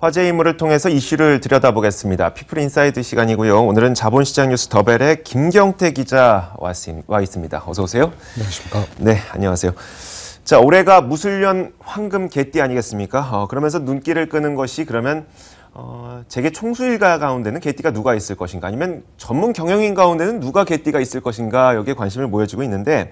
화제 인물을 통해서 이슈를 들여다보겠습니다. 피플 인사이드 시간이고요. 오늘은 자본시장 뉴스 더벨의 김경태 기자 와 있습니다. 어서 오세요. 안녕하십니까. 네, 안녕하세요. 자, 올해가 무술년 황금 개띠 아니겠습니까? 그러면서 눈길을 끄는 것이 그러면 재계 총수일가 가운데는 개띠가 누가 있을 것인가, 아니면 전문 경영인 가운데는 누가 개띠가 있을 것인가, 여기에 관심을 모여주고 있는데,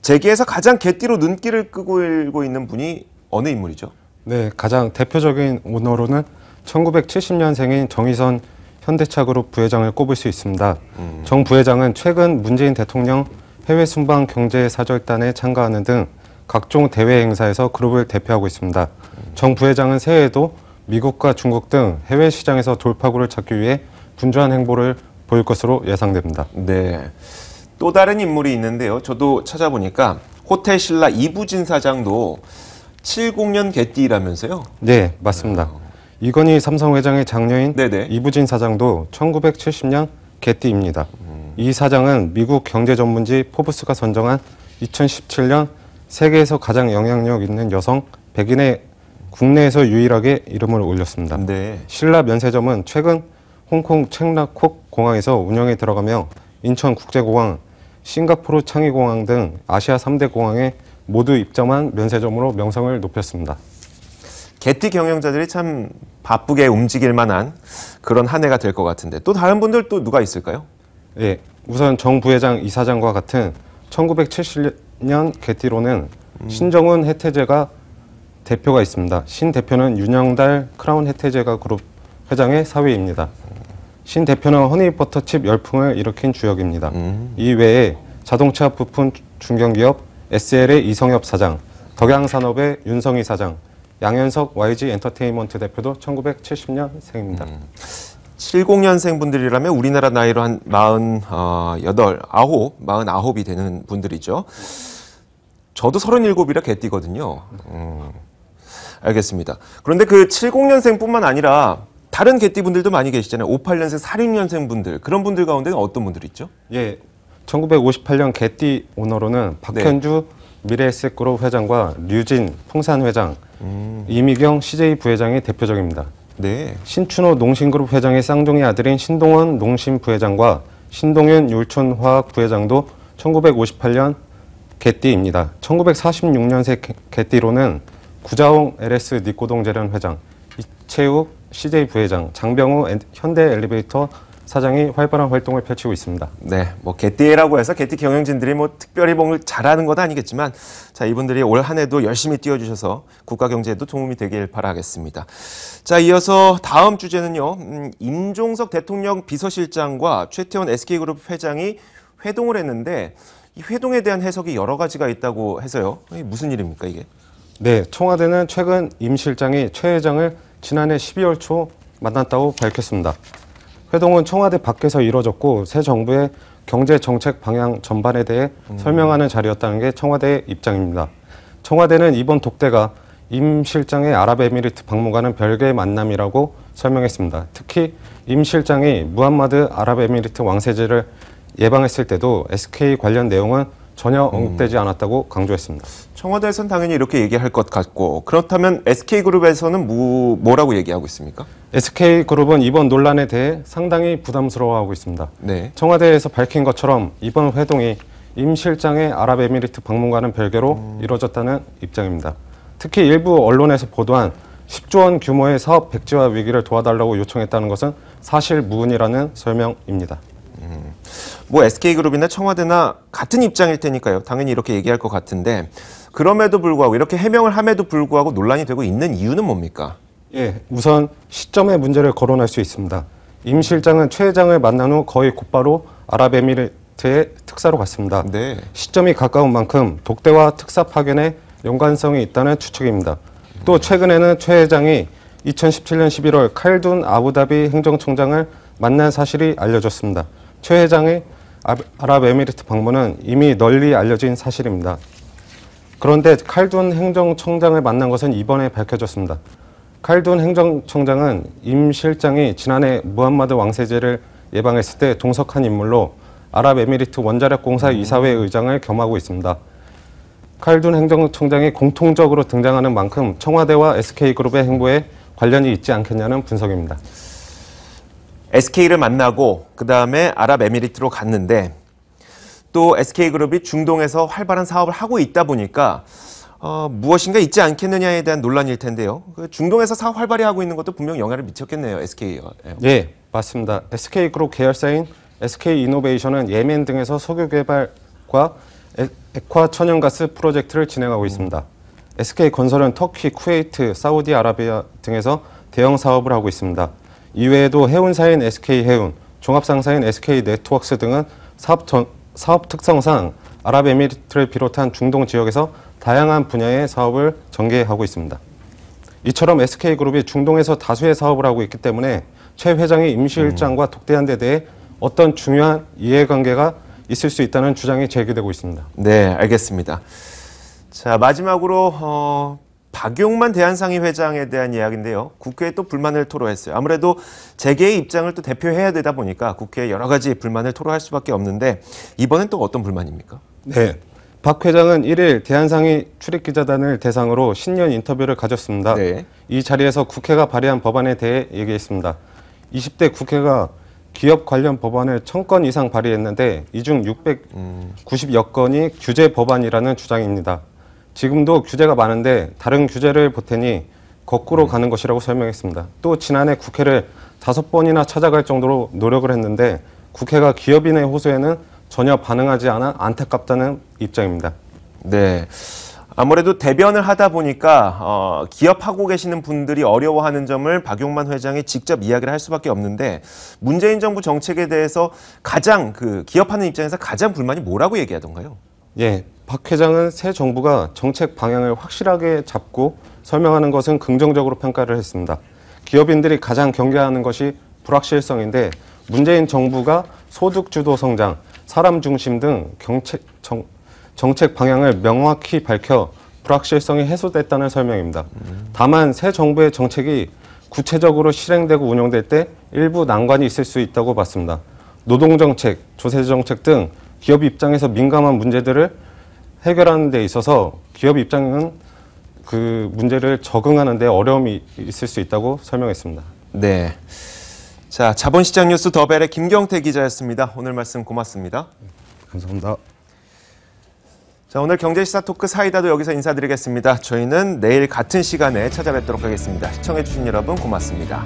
재계에서 가장 개띠로 눈길을 끄고 있는 분이 어느 인물이죠? 네, 가장 대표적인 오너로는 1970년생인 정의선 현대차그룹 부회장을 꼽을 수 있습니다. 정 부회장은 최근 문재인 대통령 해외 순방 경제사절단에 참가하는 등 각종 대회 행사에서 그룹을 대표하고 있습니다. 정 부회장은 새해에도 미국과 중국 등 해외 시장에서 돌파구를 찾기 위해 분주한 행보를 보일 것으로 예상됩니다. 네, 또 다른 인물이 있는데요. 저도 찾아보니까 호텔 신라 이부진 사장도 70년 개띠라면서요? 네, 맞습니다. 이건희 삼성 회장의 장녀인 네네. 이부진 사장도 1970년 개띠입니다. 이 사장은 미국 경제 전문지 포브스가 선정한 2017년 세계에서 가장 영향력 있는 여성 100인에 국내에서 유일하게 이름을 올렸습니다. 네. 신라 면세점은 최근 홍콩 챈라콕 공항에서 운영에 들어가며 인천국제공항, 싱가포르 창의공항 등 아시아 3대 공항에 모두 입점한 면세점으로 명성을 높였습니다. 개띠 경영자들이 참 바쁘게 움직일 만한 그런 한 해가 될 것 같은데, 또 다른 분들 또 누가 있을까요? 예, 우선 정 부회장 이사장과 같은 1970년 개띠로는 신정훈 해태제가 대표가 있습니다. 신 대표는 윤영달 크라운 해태제가 그룹 회장의 사위입니다. 신 대표는 허니버터칩 열풍을 일으킨 주역입니다. 이 외에 자동차 부품 중견기업 SL의 이성엽 사장, 덕양산업의 윤성희 사장, 양현석 YG 엔터테인먼트 대표도 1970년생입니다. 70년생 분들이라면 우리나라 나이로 한 49이 되는 분들이죠. 저도 37이라 개띠거든요. 알겠습니다. 그런데 그 70년생뿐만 아니라 다른 개띠 분들도 많이 계시잖아요. 58년생, 46년생 분들, 그런 분들 가운데는 어떤 분들이 있죠? 예, 1958년 개띠 오너로는 박현주 미래에셋그룹 회장과 류진 풍산 회장, 이미경 CJ 부회장이 대표적입니다. 네. 신춘호 농심그룹 회장의 쌍둥이 아들인 신동원 농심 부회장과 신동윤 율촌화학 부회장도 1958년 개띠입니다. 1946년생 개띠로는 구자홍 LS 니코동 재련 회장, 이채욱 CJ 부회장, 장병우 현대 엘리베이터 사장이 활발한 활동을 펼치고 있습니다. 네, 뭐 개띠라고 해서 개띠 경영진들이 뭐 특별히 뭔가 잘하는 건 아니겠지만, 자, 이분들이 올 한 해도 열심히 뛰어주셔서 국가 경제에도 도움이 되길 바라겠습니다. 자, 이어서 다음 주제는요. 임종석 대통령 비서실장과 최태원 SK그룹 회장이 회동을 했는데, 이 회동에 대한 해석이 여러 가지가 있다고 해서요. 이게 무슨 일입니까, 이게? 네, 청와대는 최근 임 실장이 최 회장을 지난해 12월 초 만났다고 밝혔습니다. 회동은 청와대 밖에서 이뤄졌고 새 정부의 경제 정책 방향 전반에 대해 설명하는 자리였다는 게 청와대의 입장입니다. 청와대는 이번 독대가 임 실장의 아랍에미리트 방문과는 별개의 만남이라고 설명했습니다. 특히 임 실장이 무함마드 아랍에미리트 왕세제를 예방했을 때도 SK 관련 내용은 전혀 언급되지 않았다고 강조했습니다. 청와대에서는 당연히 이렇게 얘기할 것 같고, 그렇다면 SK그룹에서는 뭐라고 얘기하고 있습니까? SK그룹은 이번 논란에 대해 상당히 부담스러워하고 있습니다. 네. 청와대에서 밝힌 것처럼 이번 회동이 임 실장의 아랍에미리트 방문과는 별개로 이뤄졌다는 입장입니다. 특히 일부 언론에서 보도한 10조 원 규모의 사업 백지화 위기를 도와달라고 요청했다는 것은 사실 무근이라는 설명입니다. 뭐 SK그룹이나 청와대나 같은 입장일 테니까요. 당연히 이렇게 얘기할 것 같은데, 그럼에도 불구하고, 이렇게 해명을 함에도 불구하고 논란이 되고 있는 이유는 뭡니까? 예, 우선 시점의 문제를 거론할 수 있습니다. 임 실장은 최 회장을 만난 후 거의 곧바로 아랍에미리트에 특사로 갔습니다. 네. 시점이 가까운 만큼 독대와 특사 파견에 연관성이 있다는 추측입니다. 또 최근에는 최 회장이 2017년 11월 칼둔 아부다비 행정총장을 만난 사실이 알려졌습니다. 최 회장의 아랍에미리트 방문은 이미 널리 알려진 사실입니다. 그런데 칼둔 행정총장을 만난 것은 이번에 밝혀졌습니다. 칼둔 행정총장은 임 실장이 지난해 무함마드 왕세제를 예방했을 때 동석한 인물로 아랍에미리트 원자력공사 이사회 의장을 겸하고 있습니다. 칼둔 행정총장이 공통적으로 등장하는 만큼 청와대와 SK그룹의 행보에 관련이 있지 않겠냐는 분석입니다. SK를 만나고 그다음에 아랍에미리트로 갔는데 또 SK그룹이 중동에서 활발한 사업을 하고 있다 보니까 무엇인가 있지 않겠느냐에 대한 논란일 텐데요. 중동에서 사업 활발히 하고 있는 것도 분명 영향을 미쳤겠네요. SK. 예, 맞습니다. SK그룹 계열사인 SK이노베이션은 예멘 등에서 석유 개발과 액화 천연가스 프로젝트를 진행하고 있습니다. SK건설은 터키, 쿠웨이트, 사우디아라비아 등에서 대형 사업을 하고 있습니다. 이외에도 해운사인 SK해운, 종합상사인 SK네트워크스 등은 사업 특성상 아랍에미리트를 비롯한 중동 지역에서 다양한 분야의 사업을 전개하고 있습니다. 이처럼 SK그룹이 중동에서 다수의 사업을 하고 있기 때문에 최 회장의 임시 일정과 독대한 데 대해 어떤 중요한 이해관계가 있을 수 있다는 주장이 제기되고 있습니다. 네, 알겠습니다. 자, 마지막으로 박용만 대한상의 회장에 대한 이야기인데요. 국회에 또 불만을 토로했어요. 아무래도 재계의 입장을 또 대표해야 되다 보니까 국회에 여러 가지 불만을 토로할 수밖에 없는데 이번엔 또 어떤 불만입니까? 네. 박 회장은 1일 대한상의 출입기자단을 대상으로 신년 인터뷰를 가졌습니다. 네. 이 자리에서 국회가 발의한 법안에 대해 얘기했습니다. 20대 국회가 기업 관련 법안을 1000건 이상 발의했는데 이 중 690여 건이 규제 법안이라는 주장입니다. 지금도 규제가 많은데 다른 규제를 보태니 거꾸로 가는 것이라고 설명했습니다. 또 지난해 국회를 5번이나 찾아갈 정도로 노력을 했는데 국회가 기업인의 호소에는 전혀 반응하지 않아 안타깝다는 입장입니다. 네. 아무래도 대변을 하다 보니까 기업하고 계시는 분들이 어려워하는 점을 박용만 회장이 직접 이야기를 할 수밖에 없는데 문재인 정부 정책에 대해서 가장 기업하는 입장에서 가장 불만이 뭐라고 얘기하던가요? 예, 박 회장은 새 정부가 정책 방향을 확실하게 잡고 설명하는 것은 긍정적으로 평가를 했습니다. 기업인들이 가장 경계하는 것이 불확실성인데 문재인 정부가 소득주도 성장, 사람 중심 등 정책 방향을 명확히 밝혀 불확실성이 해소됐다는 설명입니다. 다만 새 정부의 정책이 구체적으로 실행되고 운영될 때 일부 난관이 있을 수 있다고 봤습니다. 노동정책, 조세정책 등 기업 입장에서 민감한 문제들을 해결하는 데 있어서 기업 입장은 그 문제를 적응하는 데 어려움이 있을 수 있다고 설명했습니다. 네. 자, 자본시장 뉴스 더벨의 김경태 기자였습니다. 오늘 말씀 고맙습니다. 감사합니다. 자, 오늘 경제시사 토크 사이다도 여기서 인사드리겠습니다. 저희는 내일 같은 시간에 찾아뵙도록 하겠습니다. 시청해주신 여러분 고맙습니다.